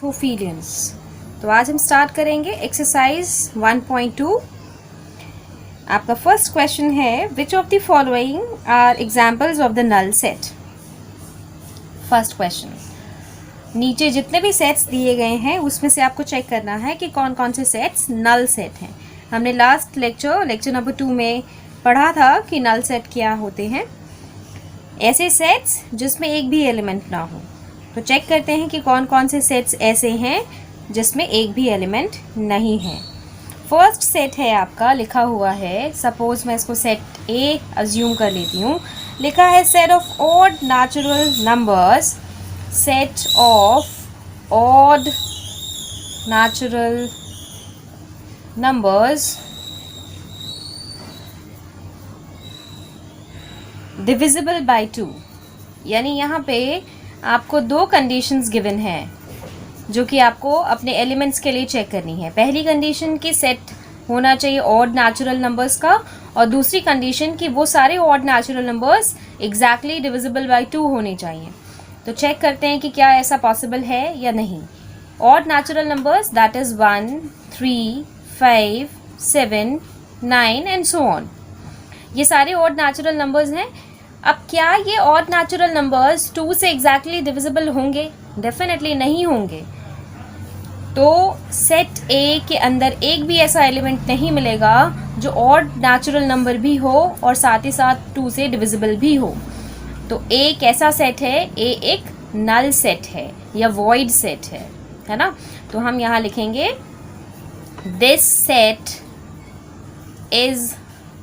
ओफिलियंस। तो आज हम स्टार्ट करेंगे एक्सरसाइज 1.2। आपका फर्स्ट क्वेश्चन है, which of the following are examples of the null set. First question, नीचे जितने भी सेट्स दिए गए हैं उसमें से आपको चेक करना है कि कौन कौन से सेट्स नल सेट हैं। हमने लास्ट लेक्चर नंबर 2 में पढ़ा था कि नल सेट क्या होते हैं, ऐसे सेट्स जिसमें एक भी एलिमेंट ना हो। तो चेक करते हैं कि कौन कौन से सेट्स ऐसे हैं जिसमें एक भी एलिमेंट नहीं है। फर्स्ट सेट है आपका, लिखा हुआ है, सपोज मैं इसको सेट ए अज्यूम कर लेती हूँ। लिखा है set of odd natural numbers, set of odd natural numbers divisible by 2। यानी यहाँ पे आपको दो कंडीशंस गिवन है जो कि आपको अपने एलिमेंट्स के लिए चेक करनी है। पहली कंडीशन कि सेट होना चाहिए ऑड नेचुरल नंबर्स का, और दूसरी कंडीशन कि वो सारे odd natural numbers exactly divisible by 2 होने चाहिए। तो चेक करते हैं कि क्या ऐसा पॉसिबल है या नहीं। Odd natural numbers that is 1, 3, 5, 7, 9 and so on, ये सारे ऑड नेचुरल नंबर्स हैं। अब क्या ये ऑड नेचुरल नंबर्स 2 से एग्जैक्टली डिविजिबल होंगे? डेफिनेटली नहीं होंगे। तो सेट ए के अंदर एक भी ऐसा एलिमेंट नहीं मिलेगा जो ऑड नेचुरल नंबर भी हो और साथ ही साथ 2 से डिविजिबल भी हो। तो ए कैसा सेट है? ए एक नल सेट है या वॉइड सेट है ना। तो हम यहाँ लिखेंगे this set is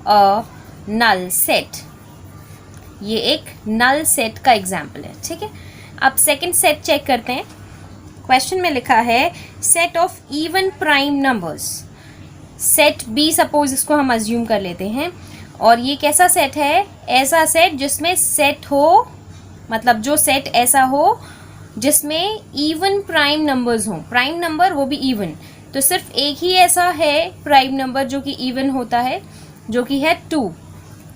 a null set. ये एक नल सेट का एग्जाम्पल है, ठीक है। अब सेकंड सेट चेक करते हैं। क्वेश्चन में लिखा है set of even prime numbers, set B suppose इसको हम अज्यूम कर लेते हैं। और ये कैसा सेट है? ऐसा सेट जिसमें सेट हो, मतलब जो सेट ऐसा हो जिसमें इवन प्राइम नंबर्स हों। प्राइम नंबर वो भी इवन, तो सिर्फ एक ही ऐसा है प्राइम नंबर जो कि इवन होता है, जो कि है 2।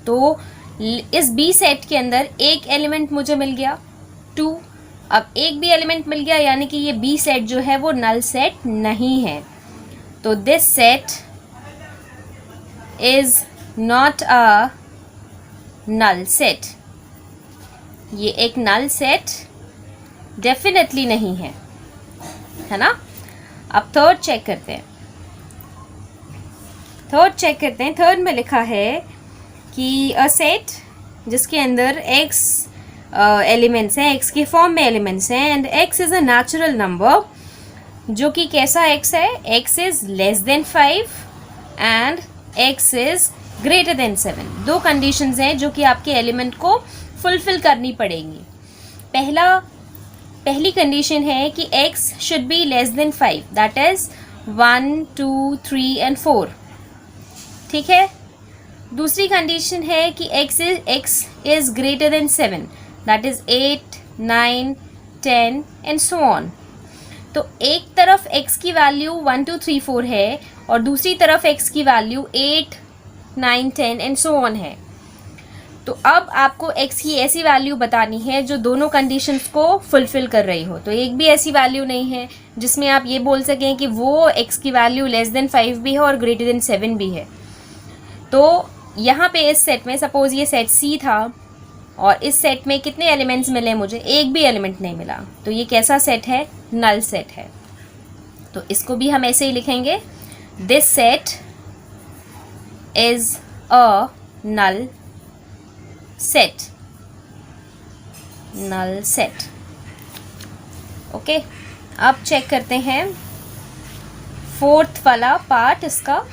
तो इस बी सेट के अंदर एक एलिमेंट मुझे मिल गया 2। अब एक भी एलिमेंट मिल गया यानी कि ये बी सेट जो है वो नल सेट नहीं है। तो this set is not a null set. ये एक नल सेट डेफिनेटली नहीं है ना। अब थर्ड चेक करते हैं। थर्ड में लिखा है कि अ सेट जिसके अंदर x एलिमेंट्स हैं, x के फॉर्म में एलिमेंट्स हैं, and x is a natural number, जो कि कैसा x है? x is less then 5 and x is greater than 7। दो कंडीशंस हैं जो कि आपके एलिमेंट को फुलफिल करनी पड़ेंगी। पहली कंडीशन है कि x should be less than 5, that is 1, 2, 3 and 4, ठीक है। दूसरी कंडीशन है कि x is greater than 7, that is 8, 9, 10 and so on. तो एक तरफ x की वैल्यू 1, 2, 3, 4 है और दूसरी तरफ x की वैल्यू 8, 9, 10 एंड सो ऑन है। तो अब आपको x की ऐसी वैल्यू बतानी है जो दोनों कंडीशंस को फुलफिल कर रही हो। तो एक भी ऐसी वैल्यू नहीं है जिसमें आप ये बोल सकें कि वो x की वैल्यू लेस देन 5 भी है और ग्रेटर देन 7 भी है। तो यहाँ पे इस सेट में सपोज ये सेट C था और इस सेट में कितने एलिमेंट्स मिले मुझे? एक भी एलिमेंट नहीं मिला। तो ये कैसा सेट है? नल सेट है। तो इसको भी हम ऐसे ही लिखेंगे, this set is a null set. Null set, okay. अब चेक करते हैं फोर्थ वाला पार्ट इसका,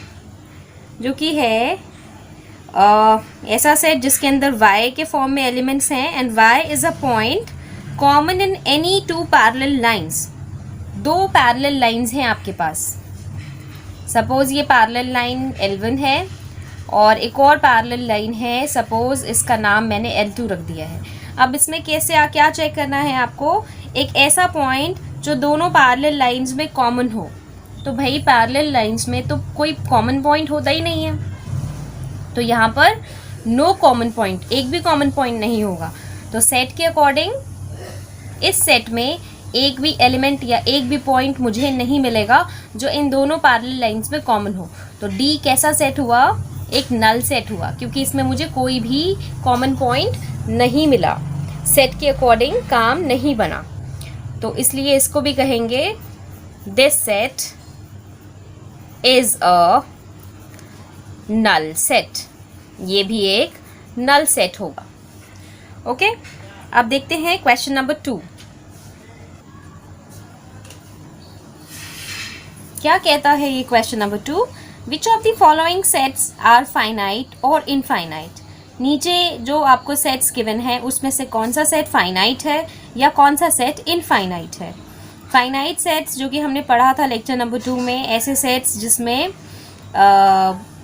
जो कि है ऐसा सेट जिसके अंदर y के फॉर्म में एलिमेंट्स हैं and y is a point common in any 2 parallel lines. 2 parallel lines हैं आपके पास। सपोज ये पैरेलल लाइन L1 है और एक और पैरेलल लाइन है, सपोज इसका नाम मैंने L2 रख दिया है। अब इसमें कैसे क्या चेक करना है आपको? एक ऐसा पॉइंट जो दोनों पैरेलल लाइंस में कॉमन हो। तो भाई पैरेलल लाइंस में तो कोई कॉमन पॉइंट होता ही नहीं है, तो यहाँ पर नो कॉमन पॉइंट, एक भी कॉमन पॉइंट नहीं होगा। तो सेट के अकॉर्डिंग इस सेट में एक भी एलिमेंट या एक भी पॉइंट मुझे नहीं मिलेगा जो इन दोनों पैरेलल लाइंस में कॉमन हो। तो डी कैसा सेट हुआ? एक नल सेट हुआ, क्योंकि इसमें मुझे कोई भी कॉमन पॉइंट नहीं मिला, सेट के अकॉर्डिंग काम नहीं बना। तो इसलिए इसको भी कहेंगे this set is a null set. ये भी एक नल सेट होगा। ओके, अब देखते हैं क्वेश्चन नंबर 2। क्या कहता है ये question number 2? Which of the following sets are finite और इनफाइनाइट? नीचे जो आपको सेट्स गिवन है उसमें से कौन सा सेट फाइनाइट है या कौन सा सेट इनफाइनाइट है? फाइनाइट सेट्स जो कि हमने पढ़ा था लेक्चर नंबर 2 में, ऐसे सेट्स जिसमें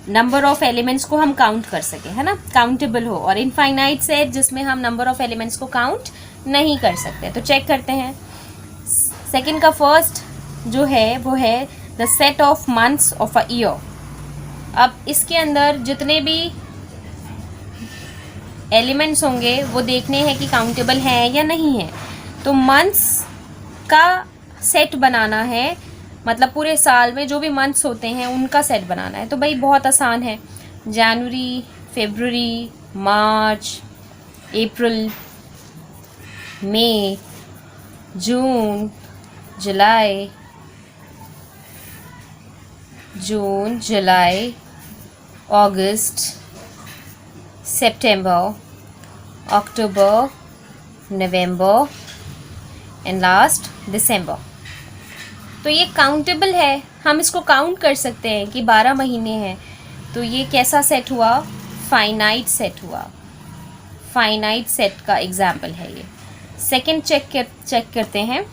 नंबर ऑफ एलिमेंट्स को हम काउंट कर सके, है ना, काउंटेबल हो। और इनफाइनाइट सेट जिसमें हम नंबर ऑफ एलिमेंट्स को काउंट नहीं कर सकते। तो चेक करते हैं। सेकंड का फर्स्ट जो है वो है the set of months of a year. अब इसके अंदर जितने भी एलिमेंट्स होंगे वो देखने हैं कि काउंटेबल हैं या नहीं है। तो मंथ्स का सेट बनाना है, मतलब पूरे साल में जो भी मंथ्स होते हैं उनका सेट बनाना है। तो भाई बहुत आसान है, जनवरी, फरवरी, मार्च, अप्रैल, मई, जून, जुलाई, अगस्त, सितंबर, अक्टूबर, नवंबर एंड लास्ट दिसंबर। तो ये काउंटेबल है, हम इसको काउंट कर सकते हैं कि 12 महीने हैं। तो ये कैसा सेट हुआ? फाइनाइट सेट हुआ। फाइनाइट सेट का एग्जाम्पल है ये। सेकंड चेक करते हैं।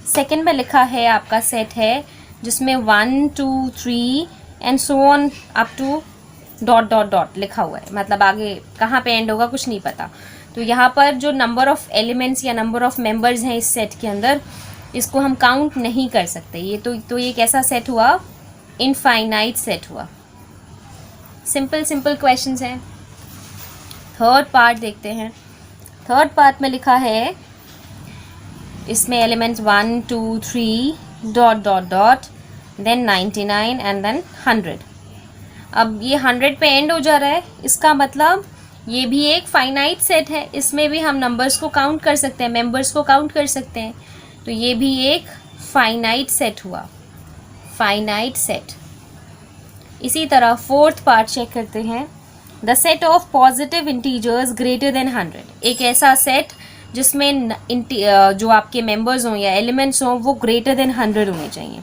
सेकंड में लिखा है आपका सेट है जिसमें 1 2 3 and so on up to ... लिखा हुआ है, मतलब आगे कहाँ पे एंड होगा कुछ नहीं पता। तो यहाँ पर जो नंबर ऑफ एलिमेंट्स या नंबर ऑफ मेंबर्स हैं इस सेट के अंदर, इसको हम काउंट नहीं कर सकते। ये तो ये कैसा सेट हुआ? इनफाइनाइट सेट हुआ। सिंपल क्वेश्चंस हैं। थर्ड पार्ट देखते हैं। थर्ड पार्ट में लिखा है इसमें एलिमेंट्स 1 2 3 ... देन 99 एंड देन 100। अब ये 100 पे एंड हो जा रहा है, इसका मतलब ये भी एक फाइनाइट सेट है। इसमें भी हम नंबर्स को काउंट कर सकते हैं, मेंबर्स को काउंट कर सकते हैं। तो ये भी एक फाइनाइट सेट हुआ, फाइनाइट सेट। इसी तरह फोर्थ पार्ट चेक करते हैं। The set of positive integers greater than 100। एक ऐसा सेट जिसमें जो आपके मेंबर्स हों या एलिमेंट्स हों वो ग्रेटर देन 100 होने चाहिए।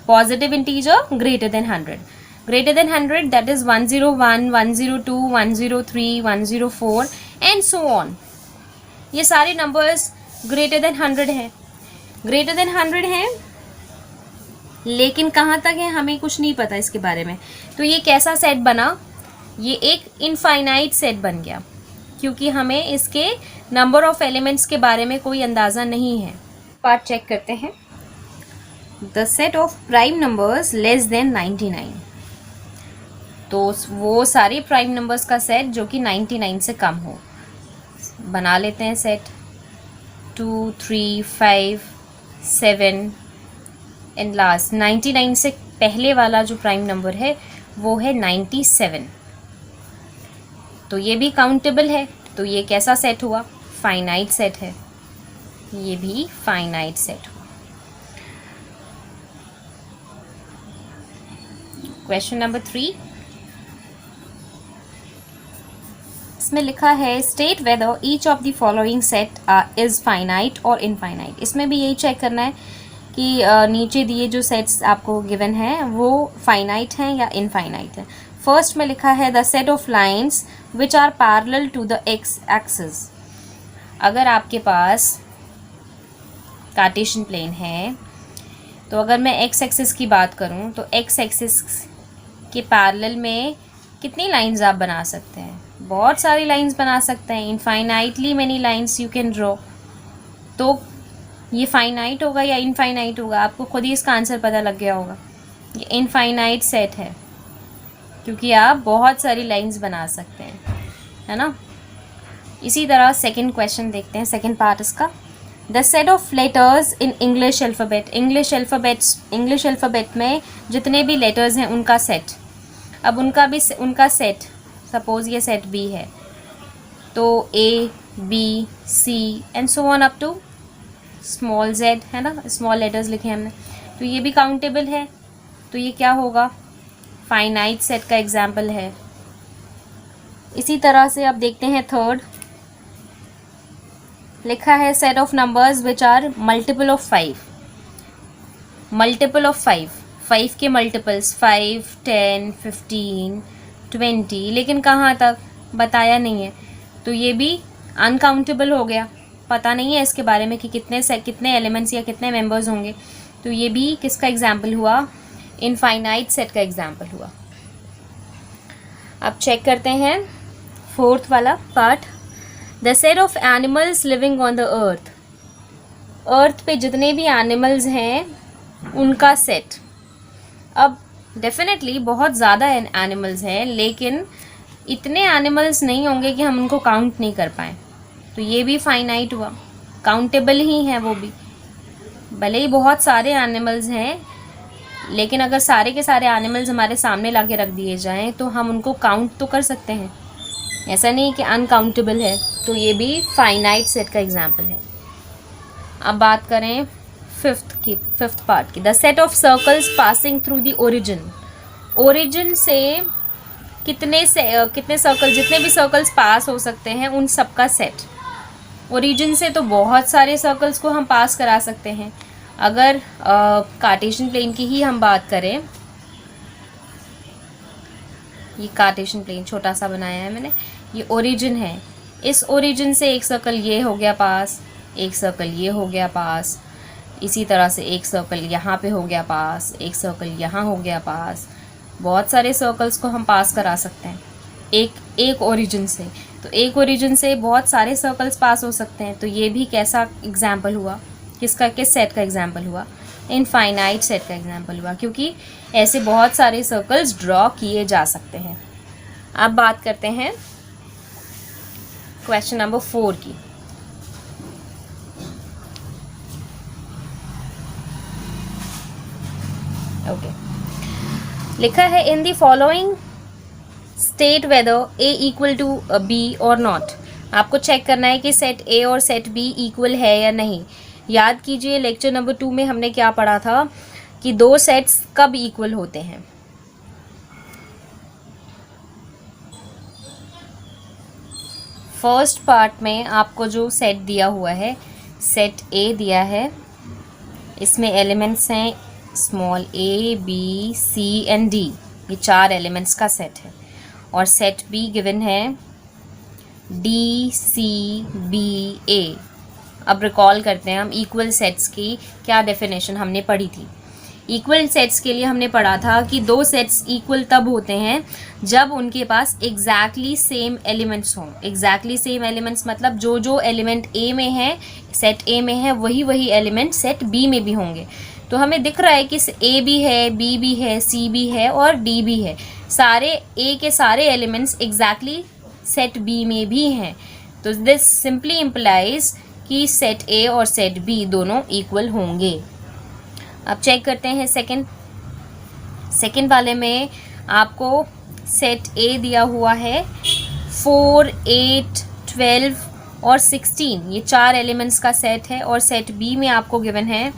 Positive integer greater than 100। Greater than 100 that is 101, 102, 103, 104 and so on. ये सारे नंबर्स ग्रेटर देन 100 हैं। ग्रेटर देन 100 हैं, लेकिन कहाँ तक है हमें कुछ नहीं पता इसके बारे में। तो ये कैसा सेट बना? ये एक इनफाइनाइट सेट बन गया, क्योंकि हमें इसके नंबर ऑफ एलिमेंट्स के बारे में कोई अंदाज़ा नहीं है। पार्ट चेक करते हैं। The set of prime numbers less than 99। तो वो सारे प्राइम नंबर्स का सेट जो कि 99 से कम हो। बना लेते हैं सेट। 2 3 5 7 एंड लास्ट 99 से पहले वाला जो प्राइम नंबर है वो है 97। तो ये भी काउंटेबल है। तो ये कैसा सेट हुआ? फाइनाइट सेट है। ये भी फाइनाइट सेट हुआ। क्वेश्चन नंबर 3, इसमें लिखा है state whether each of the following set is finite और इनफाइनाइट। इसमें भी यही चेक करना है कि नीचे दिए जो सेट्स आपको गिवन हैं वो फाइनाइट हैं या इनफाइनाइट हैं। फर्स्ट में लिखा है the set of lines which are parallel to the X axis. अगर आपके पास कार्टेशियन प्लेन है तो अगर मैं एक्स एक्सिस की बात करूं तो एक्स एक्सिस के पैरेलल में कितनी लाइंस आप बना सकते हैं? बहुत सारी लाइंस बना सकते हैं। Infinitely many lines you can draw. तो ये फाइनाइट होगा या इनफाइनाइट होगा? आपको खुद ही इसका आंसर पता लग गया होगा। ये इनफाइनाइट सेट है, क्योंकि आप बहुत सारी लाइंस बना सकते हैं, है ना। इसी तरह सेकंड क्वेश्चन देखते हैं, सेकंड पार्ट इसका। The set of letters in English alphabet, English alphabet में जितने भी लेटर्स हैं उनका सेट। अब उनका सेट, सपोज़ ये सेट बी है, तो A B C and so on up to small Z, है ना, स्मॉल लेटर्स लिखे हमने, तो ये भी काउंटेबल है। तो ये क्या होगा, फाइनाइट सेट का एग्जाम्पल है। इसी तरह से अब देखते हैं थर्ड, लिखा है set of numbers which are multiple of 5, multiple of 5 के मल्टीपल्स 5, 10, 15, 20, लेकिन कहाँ तक बताया नहीं है, तो ये भी अनकाउंटेबल हो गया, पता नहीं है इसके बारे में कि कितने एलिमेंट्स या कितने मेंबर्स होंगे, तो ये भी किसका एग्जाम्पल हुआ, इनफाइनाइट सेट का एग्जाम्पल हुआ। अब चेक करते हैं फोर्थ वाला part, the set of animals living on the earth, earth पे जितने भी एनिमल्स हैं उनका सेट। अब डेफिनेटली बहुत ज़्यादा एनिमल्स हैं, लेकिन इतने एनिमल्स नहीं होंगे कि हम उनको काउंट नहीं कर पाएँ, तो ये भी फाइनाइट हुआ, काउंटेबल ही है वो भी। भले ही बहुत सारे एनिमल्स हैं, लेकिन अगर सारे के सारे एनिमल्स हमारे सामने ला के रख दिए जाएं तो हम उनको काउंट तो कर सकते हैं, ऐसा नहीं कि अनकाउंटेबल है, तो ये भी फाइनाइट सेट का एग्जाम्पल है। अब बात करें फिफ्थ पार्ट की, the set of circles passing through the origin, origin से कितने सर्कल, जितने भी सर्कल्स पास हो सकते हैं उन सबका सेट। ओरिजिन से तो बहुत सारे सर्कल्स को हम पास करा सकते हैं। अगर कार्टेशियन प्लेन की ही हम बात करें, ये कार्टेशियन प्लेन छोटा सा बनाया है मैंने, ये ओरिजिन है, इस ओरिजिन से एक सर्कल ये हो गया पास, एक सर्कल ये हो गया पास, इसी तरह से एक सर्कल यहाँ पे हो गया पास, एक सर्कल यहाँ हो गया पास, बहुत सारे सर्कल्स को हम पास करा सकते हैं एक ओरिजिन से, तो एक ओरिजिन से बहुत सारे सर्कल्स पास हो सकते हैं। तो ये भी कैसा एग्जाम्पल हुआ, किस सेट का एग्जाम्पल हुआ, इनफाइनाइट सेट का एग्जाम्पल हुआ, क्योंकि ऐसे बहुत सारे सर्कल्स ड्रॉ किए जा सकते हैं। अब बात करते हैं क्वेश्चन नंबर 4 की। ओके, लिखा है in the following state whether A equal to B और नॉट। आपको चेक करना है कि सेट ए और सेट बी इक्वल है या नहीं। याद कीजिए लेक्चर नंबर 2 में हमने क्या पढ़ा था कि दो सेट्स कब इक्वल होते हैं। फर्स्ट पार्ट में आपको जो सेट दिया हुआ है, सेट ए दिया है, इसमें एलिमेंट्स हैं small A B C and D, ये 4 एलिमेंट्स का सेट है। और सेट बी गिवन है डी सी बी ए। अब रिकॉल करते हैं हम इक्वल सेट्स की क्या डेफिनेशन हमने पढ़ी थी। इक्वल सेट्स के लिए हमने पढ़ा था कि दो सेट्स इक्वल तब होते हैं जब उनके पास एग्जैक्टली सेम एलिमेंट्स हों। एग्जैक्टली सेम एलिमेंट्स मतलब जो एलिमेंट ए में है, सेट ए में है, वही एलिमेंट सेट बी में भी होंगे। तो हमें दिख रहा है कि ए भी है, बी भी है, सी भी है और डी भी है। सारे ए के सारे एलिमेंट्स एग्जैक्टली सेट बी में भी हैं। तो दिस सिंपली इम्प्लाइज कि सेट ए और सेट बी दोनों इक्वल होंगे। अब चेक करते हैं सेकंड वाले में आपको सेट ए दिया हुआ है 4, 8, 12 और 16, ये 4 एलिमेंट्स का सेट है। और सेट बी में आपको गिवन है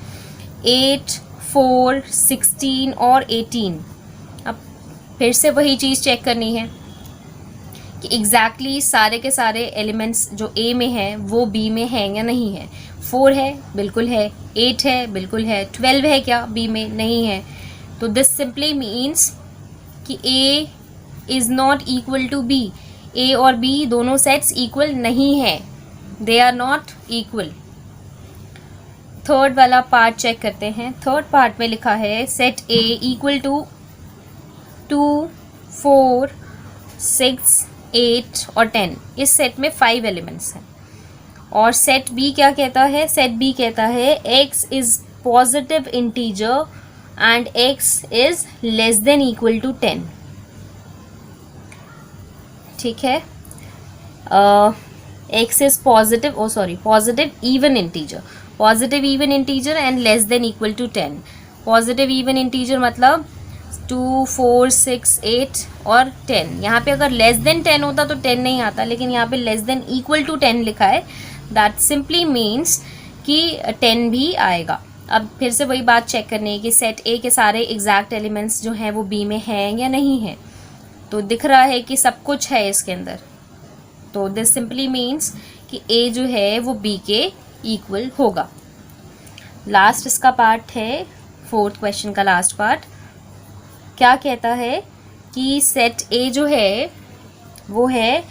8, 4, 16 और 18। अब फिर से वही चीज़ चेक करनी है कि एग्जैक्टली सारे के सारे एलिमेंट्स जो ए में है वो बी में हैं या नहीं है। 4 है, बिल्कुल है। 8 है, बिल्कुल है। 12 है क्या, बी में नहीं है। तो दिस सिंपली मीन्स कि A is not equal to B. A और बी दोनों सेट्स इक्वल नहीं है, they are not equal. Third वाला पार्ट चेक करते हैं। थर्ड पार्ट में लिखा है सेट ए इक्वल टू 2, 4, 6, 8 और 10। इस सेट में 5 एलिमेंट्स हैं। और सेट बी क्या कहता है, सेट बी कहता है x is positive integer and x is less than equal to 10। ठीक है, x is positive even integer. Positive even integer and less than equal to 10। Positive even integer मतलब 2, 4, 6, 8 और 10। यहाँ पे अगर लेस देन 10 होता तो 10 नहीं आता, लेकिन यहाँ पे लेस देन इक्वल टू 10 लिखा है, दैट सिंपली मीन्स कि 10 भी आएगा। अब फिर से वही बात चेक करनी है कि सेट ए के सारे एग्जैक्ट एलिमेंट्स जो हैं वो बी में हैं या नहीं हैं। तो दिख रहा है कि सब कुछ है इसके अंदर, तो दिस सिंपली मीन्स कि ए जो है वो बी के इक्वल होगा। लास्ट इसका पार्ट है, फोर्थ क्वेश्चन का लास्ट पार्ट। क्या कहता है कि सेट ए जो है वो है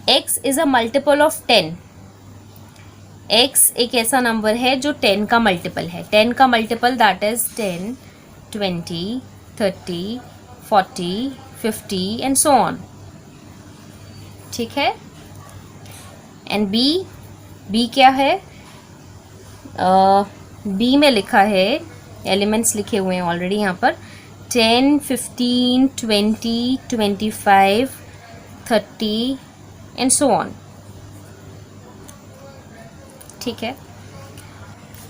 x is a multiple of 10। x एक ऐसा नंबर है जो 10 का मल्टीपल है। 10 का multiple that is 10, 20, 30, 40, 50 and so on. ठीक है। एंड बी क्या है? बी में लिखा है, एलिमेंट्स लिखे हुए हैं ऑलरेडी यहाँ पर, 10, 15, 20, 25, 30 एंड सो ऑन। ठीक है।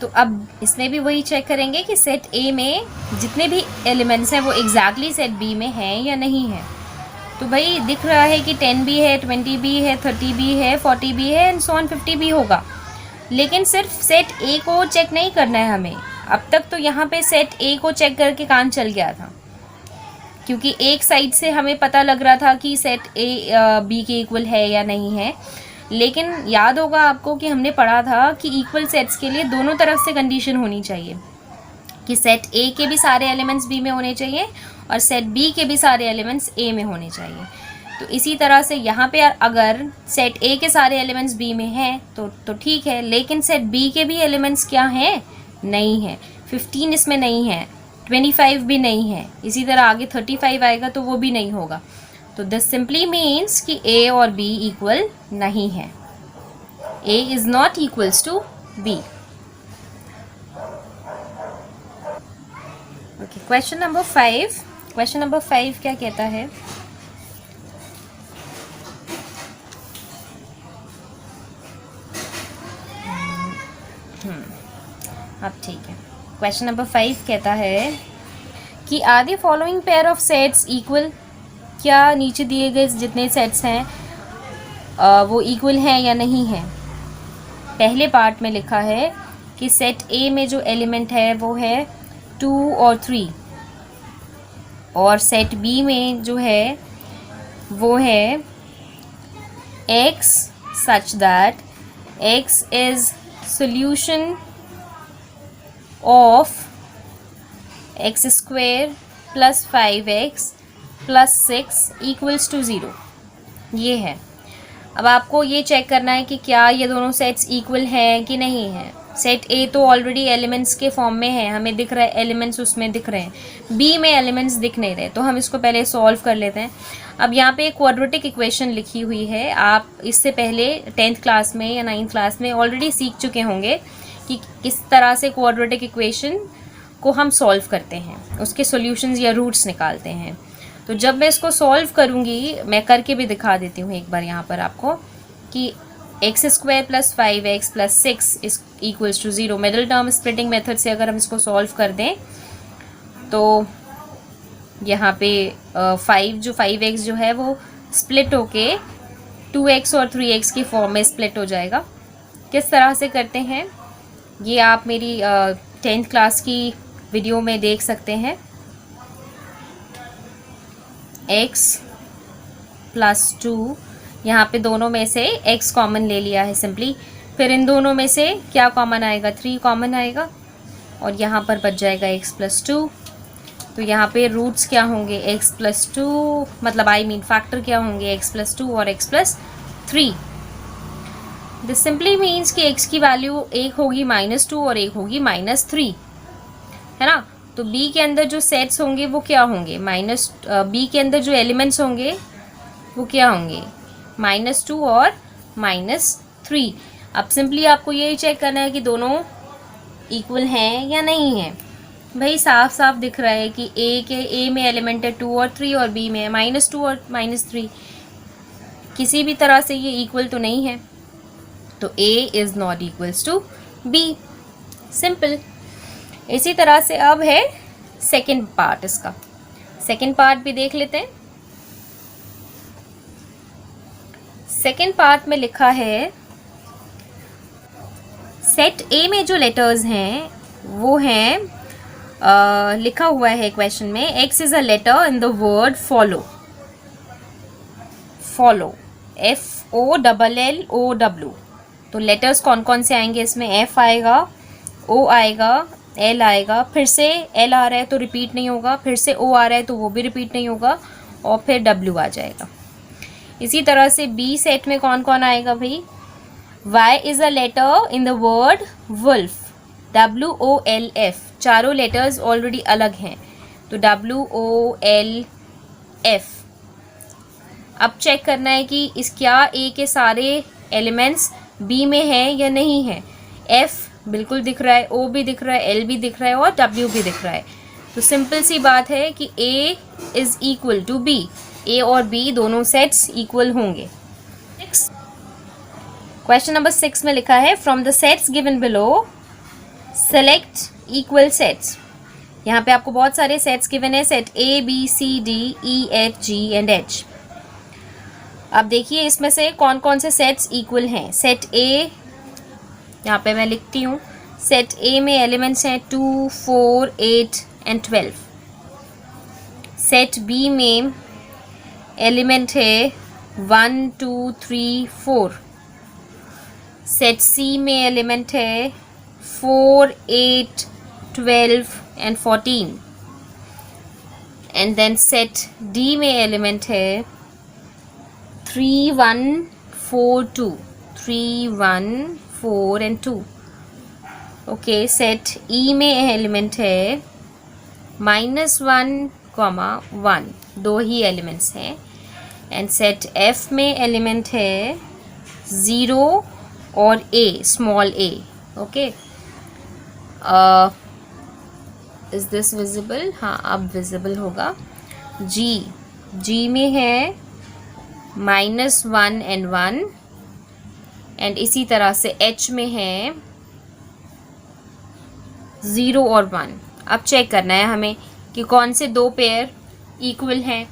तो अब इसमें भी वही चेक करेंगे कि सेट ए में जितने भी एलिमेंट्स हैं वो एग्जैक्टली सेट बी में हैं या नहीं है। तो भाई दिख रहा है कि 10 भी है, 20 भी है, 30 भी है, 40 भी है एंड सो ऑन 50 भी होगा। लेकिन सिर्फ सेट ए को चेक नहीं करना है हमें। अब तक तो यहाँ पे सेट ए को चेक करके काम चल गया था, क्योंकि एक साइड से हमें पता लग रहा था कि सेट ए बी के इक्वल है या नहीं है। लेकिन याद होगा आपको कि हमने पढ़ा था कि इक्वल सेट्स के लिए दोनों तरफ से कंडीशन होनी चाहिए, कि सेट ए के भी सारे एलिमेंट्स बी में होने चाहिए और सेट बी के भी सारे एलिमेंट्स ए में होने चाहिए। तो इसी तरह से यहाँ पे अगर सेट ए के सारे एलिमेंट्स बी में हैं तो ठीक है, लेकिन सेट बी के भी एलिमेंट्स क्या हैं? नहीं है। 15 इसमें नहीं है, 25 भी नहीं है, इसी तरह आगे 35 आएगा तो वो भी नहीं होगा। तो दिस सिंपली मीन्स कि ए और बी इक्वल नहीं है। A is not equals to B. Okay, question number 5। Question number 5 क्या कहता है? अब ठीक है। क्वेश्चन नंबर 5 कहता है कि are the following pair of sets equal? क्या नीचे दिए गए जितने सेट्स हैं वो इक्वल हैं या नहीं हैं? पहले पार्ट में लिखा है कि सेट ए में जो एलिमेंट है वो है 2 और 3, और सेट बी में जो है वो है x such that x is solution of x square plus 5x plus 6 equals to 0। ये है। अब आपको ये चेक करना है कि क्या ये दोनों सेट्स इक्वल हैं कि नहीं हैं। सेट ए तो ऑलरेडी एलिमेंट्स के फॉर्म में है, हमें दिख रहा है एलिमेंट्स उसमें दिख रहे हैं, बी में एलिमेंट्स दिख नहीं रहे, तो हम इसको पहले सॉल्व कर लेते हैं। अब यहाँ पे एक क्वाड्रेटिक इक्वेशन लिखी हुई है। आप इससे पहले 10th क्लास में या 9th क्लास में ऑलरेडी सीख चुके होंगे कि किस तरह से क्वाड्रेटिक इक्वेशन को हम सॉल्व करते हैं, उसके सॉल्यूशंस या रूट्स निकालते हैं। तो जब मैं इसको सॉल्व करूँगी, मैं करके भी दिखा देती हूँ एक बार यहाँ पर आपको, कि X square plus 5x plus 6 is equals to 0। Middle term splitting method से अगर हम इसको सॉल्व कर दें तो यहाँ पे 5x जो है वो स्प्लिट होके 2x और 3x की फॉर्म में स्प्लिट हो जाएगा। किस तरह से करते हैं ये आप मेरी 10th क्लास की वीडियो में देख सकते हैं। x प्लस 2, यहाँ पे दोनों में से x कॉमन ले लिया है सिंपली, फिर इन दोनों में से क्या कॉमन आएगा? 3 कॉमन आएगा और यहाँ पर बच जाएगा x प्लस 2। तो यहाँ पे रूट्स क्या होंगे? x प्लस 2, मतलब फैक्टर क्या होंगे? x प्लस 2 और x plus 3। This simply means कि x की वैल्यू एक होगी -2 और एक होगी -3, है ना। तो b के अंदर जो सेट्स होंगे वो क्या होंगे? b के अंदर जो एलिमेंट्स होंगे वो क्या होंगे? -2 और -3। अब सिंपली आपको यही चेक करना है कि दोनों इक्वल हैं या नहीं हैं। भाई साफ साफ दिख रहा है कि ए में एलिमेंट है 2 और 3 और बी में है -2 और -3। किसी भी तरह से ये इक्वल तो नहीं है, तो a is not equals to b। Simple. इसी तरह से अब है सेकंड पार्ट, इसका सेकंड पार्ट भी देख लेते हैं। सेकंड पार्ट में लिखा है सेट ए में जो लेटर्स हैं वो हैं लिखा हुआ है क्वेश्चन में, X is a letter in the word follow. Follow FOLLOW। तो लेटर्स कौन कौन से आएंगे इसमें? F आएगा, O आएगा, L आएगा, फिर से L आ रहा है तो रिपीट नहीं होगा, फिर से O आ रहा है तो वो भी रिपीट नहीं होगा, और फिर W आ जाएगा। इसी तरह से B सेट में कौन कौन आएगा भाई? Y is a letter in the word wolf, WOLF। चारों लेटर्स ऑलरेडी अलग हैं तो WOLF। अब चेक करना है कि इस क्या A के सारे एलिमेंट्स B में हैं या नहीं है। F बिल्कुल दिख रहा है, O भी दिख रहा है, L भी दिख रहा है और W भी दिख रहा है। तो सिंपल सी बात है कि A is equal to B। A और B दोनों सेट्स इक्वल होंगे। क्वेश्चन नंबर 6 में लिखा है from the sets given below select equal sets. यहाँ पे आपको बहुत सारे सेट्स गिवन है, set A B C D E F G and H। अब देखिए इसमें से कौन कौन से सेट्स इक्वल हैं। सेट A, यहाँ पे मैं लिखती हूँ, सेट A में एलिमेंट्स हैं 2, 4, 8 एंड 12। सेट B में एलिमेंट है 1, 2, 3, 4। सेट C में एलिमेंट है 4, 8, 12 and 14। And then set D में एलिमेंट है 3, 1, 4, 2। 3, 1, 4 एंड 2। ओके, सेट E में एलिमेंट है -1, 1, दो ही एलिमेंट्स हैं। एंड सेट F में एलिमेंट है 0 और A, small a। Okay, is this visible? हाँ, अब विजिबल होगा। G में है -1 एंड 1। एंड इसी तरह से H में है 0 और 1। अब चेक करना है हमें कि कौन से दो पेयर इक्वल हैं।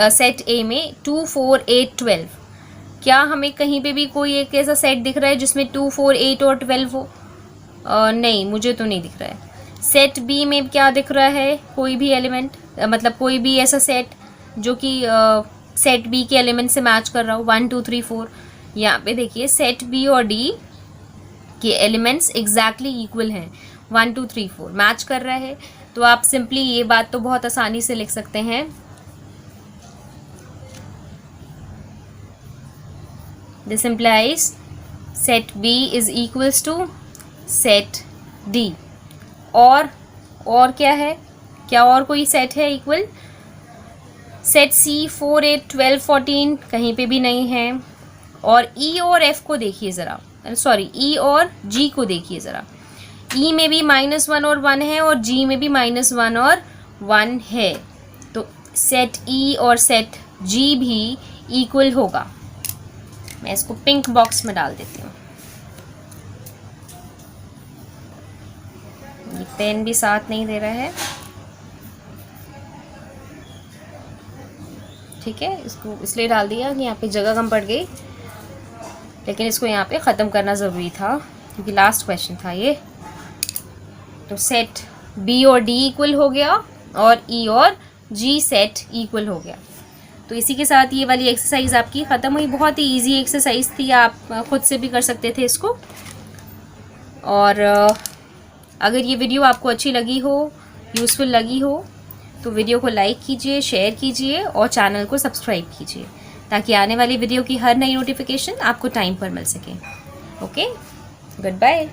सेट A में 2, 4, 8, 12। क्या हमें कहीं पे भी कोई एक ऐसा सेट दिख रहा है जिसमें 2, 4, 8 और 12 हो? नहीं, मुझे तो नहीं दिख रहा है। सेट B में क्या दिख रहा है? कोई भी एलिमेंट, मतलब कोई भी ऐसा सेट जो कि सेट B के एलिमेंट से मैच कर रहा हो, 1, 2, 3, 4। यहाँ पे देखिए सेट B और D के एलिमेंट्स एग्जैक्टली इक्वल हैं, 1, 2, 3, 4 मैच कर रहा है। तो आप सिंपली ये बात तो बहुत आसानी से लिख सकते हैं, this implies set B is equals to set D। और क्या है? क्या और कोई सेट है इक्वल? सेट C 4, 8, 12, 14 कहीं पे भी नहीं है। और E और F को देखिए ज़रा, सॉरी E और G को देखिए ज़रा। E में भी -1 और 1 है और G में भी -1 और 1 है। तो सेट E और सेट G भी इक्वल होगा। मैं इसको पिंक बॉक्स में डाल देती हूँ। ये पेन भी साथ नहीं दे रहा है, ठीक है। इसको इसलिए डाल दिया कि यहाँ पे जगह कम पड़ गई, लेकिन इसको यहाँ पे ख़त्म करना ज़रूरी था क्योंकि लास्ट क्वेश्चन था ये। तो सेट B और D इक्वल हो गया और E और G सेट इक्वल हो गया। तो इसी के साथ ये वाली एक्सरसाइज आपकी ख़त्म हुई। बहुत ही इजी एक्सरसाइज थी, आप खुद से भी कर सकते थे इसको। और अगर ये वीडियो आपको अच्छी लगी हो, यूज़फुल लगी हो, तो वीडियो को लाइक कीजिए, शेयर कीजिए और चैनल को सब्सक्राइब कीजिए ताकि आने वाली वीडियो की हर नई नोटिफिकेशन आपको टाइम पर मिल सके। Okay, good bye.